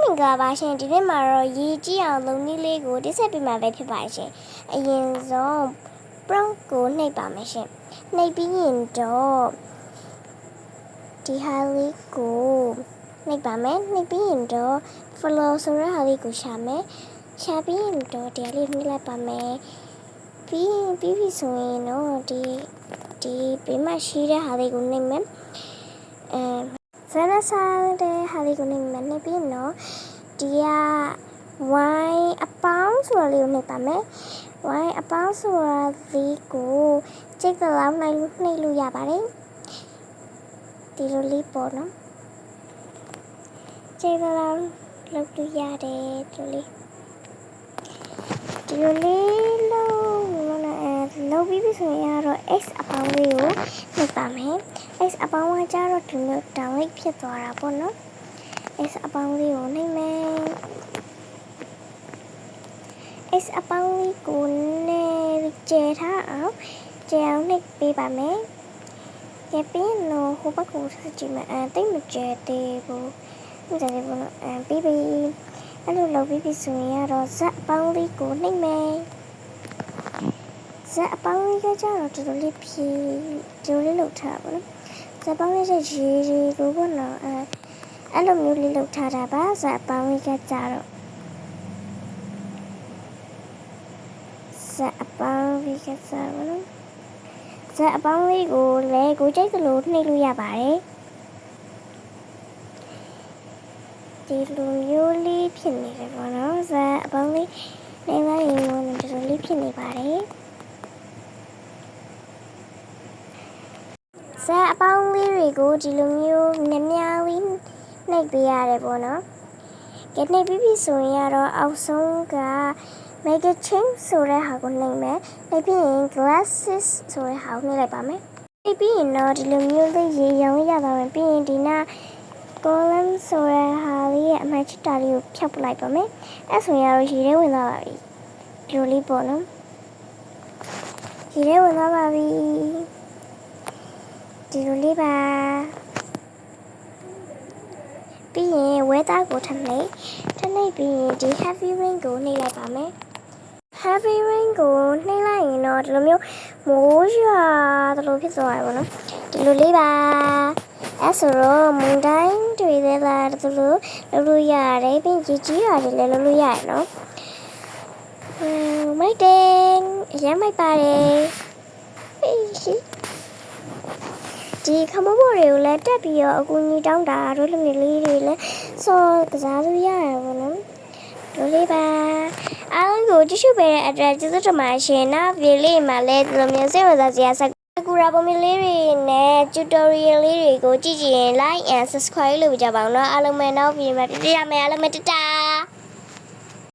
င်္ဂလာပါရှင်ဒီနေ့မှာတော့ရေကြီးအောင်လုံနည်းလေးကိုတိဆက်ပြမှာပဲဖြစ်ပါတယ်ရှင်အရင်ဆုံး prompt ကိုနှိပ်ပါမယ်ရှင်နှိပ်ပြီးရင်တော့ဒီဟာလေးကိုနှိပ်ပါမယ်နှိပ်ပြီးရင်တော့ follow ဆိုတဲ့ဟာလေးကိုရှာမယ်ရှာပြီးရင်တော့ဒီဟာလေးနှိပ်လိုက်ပါမယ်ပြီးဆိုရင်တော့ဒီဘေးမှာရှိတဲ့ဟာလေးကိုနှိပ်မယ်ဆန်းစားတဲ့ဟာလေးကိုနှိပ်မယ်နှိပ်ပြီးတော့ဒီက wine အပေါင်းဆိုတာလေးကိုနှိပ်ပါမယ် wine အပေါင်းဆိုတာလေးကိုကြိတ်တဲ့လောက်နှိပ်လို့ရပါတယ်ဒီလိုလေးပေါ့နော်ကြိတ်တဲ့လောက်လုပ်လို့ရတယ်ဒီလိုလေးလုပ်ပြီးပြီဆိုရင်တော့ x အပေါင်းလေးကိုနှိပ်ပါမယ် x အပေါင်းကကြတော့ဒီလို download ဖြစ်သွားတာပေါ့နော် x အပေါင်းလေးကိုနှိပ်မယ် x အပေါင်းလေးကိုနဲ့ကျဲထားအောင်နှိပ်ပေးပါမယ်ကျဲပြီးတော့ဟိုဘက်ကိုဆက်ကြည့်မယ်တိတ်မကျဲသေးဘူးမကျဲသေးဘူးနော်ပြီးအဲ့လိုလုပ်ပြီးပြီဆိုရင်တော့ z အပေါင်းလေးကိုနှိပ်မယ် z အပေါင်းလေးကကြတော့ဒီလိုလေးလုပ်ထားပါနော် z အပေါင်းလေးကရေကိုပေါ့နော်အဲ့လိုမျိုးလေးလုပ်ထားတာပါ z အပေါင်းလေးကကြတော့ဇက်အပေါင်းလေးကစားပါလို့ဇက်အပေါင်းလေးကိုလည်းကိုကြိုက်သလိုနှိပ်လို့ရပါတယ်ဒီလိုမျိုးလေးဖြစ်နေတယ်ပေါ့နော်ဇက်အပေါင်းလေးနှိပ်လိုက်ရင်တော့ဒီလိုလေးဖြစ်နေပါတယ်ဇက်အပေါင်းလေးတွေကိုဒီလိုမျိုးများလေးနှိပ်ပေးရတယ်ပေါ့နော်ကဲနှိပ်ပြီးပြီဆိုရင်တော့အောက်ဆုံးကmake a change ဆိုတဲ့ဟာကိုနှိပ်မယ်နှိပ်ပြီးရင် glasses ဆိုတဲ့ဟာကိုနှိပ်လိုက်ပါမယ်နှိပ်ပြီးရင်တော့ဒီလိုမျိုးလေးရေရောင်ရသွားမယ်ပြီးရင်ဒီနာ column ဆိုတဲ့ဟာလေးရဲ့အမှန်ချစ်တာလေးကိုဖြတ်ပလိုက်ပါမယ်အဲ့ဆိုရင်တော့ရေထဲဝင်သွားပါပြီဒီလိုလေးပေါ့နော်ရေထဲဝင်သွားပါပြီဒီလိုလေးပါပြီးရင် weather ကိုထပ်နှိပ်ပြီးရင်ဒီ heavy rain ကိုနှိပ်လိုက်ပါမယ်heavy rain ကိုနှိပ်လိုက်ရင်တော့ဒီလိုမျိုးမိုးရွာသလိုဖြစ်သွားရပါတော့ဒီလိုလေးပါအဲ့ဆိုတော့မုန်တိုင်းတွေလည်းလာသလိုလုပ်လို့ရတယ်ပြီးကြီးရတယ်လည်းလုပ်လို့ရတယ်နော်မိုက်တယ်အရင်မိုက်ပါတယ်ဒီခမမိုးတွေကိုလည်းတက်ပြီးတော့အကူကြီးတောင်းတာတို့လူမျိုးလေးတွေလည်းစောကစားလို့ရတယ်ပေါ့နော်တို့လေးပါအားလုံးကိုကြည့်ရှုပေးတဲ့အတွက်ကျေးဇူးတင်ပါတယ်ရှင်နောက်ဗီဒီယိုလေးမှာလည်းဒီလိုမျိုးစိတ်ဝင်စားစရာအကူရာပုံမြင်လေးတွေနဲ့ tutorial လေးတွေကိုကြည့်ကြည့်ရင် like and subscribe လုပ်ကြပါဦးနော်အားလုံးပဲနောက်ဗီဒီယိုမှာတွေ့ရမယ်အားလုံးပဲတတား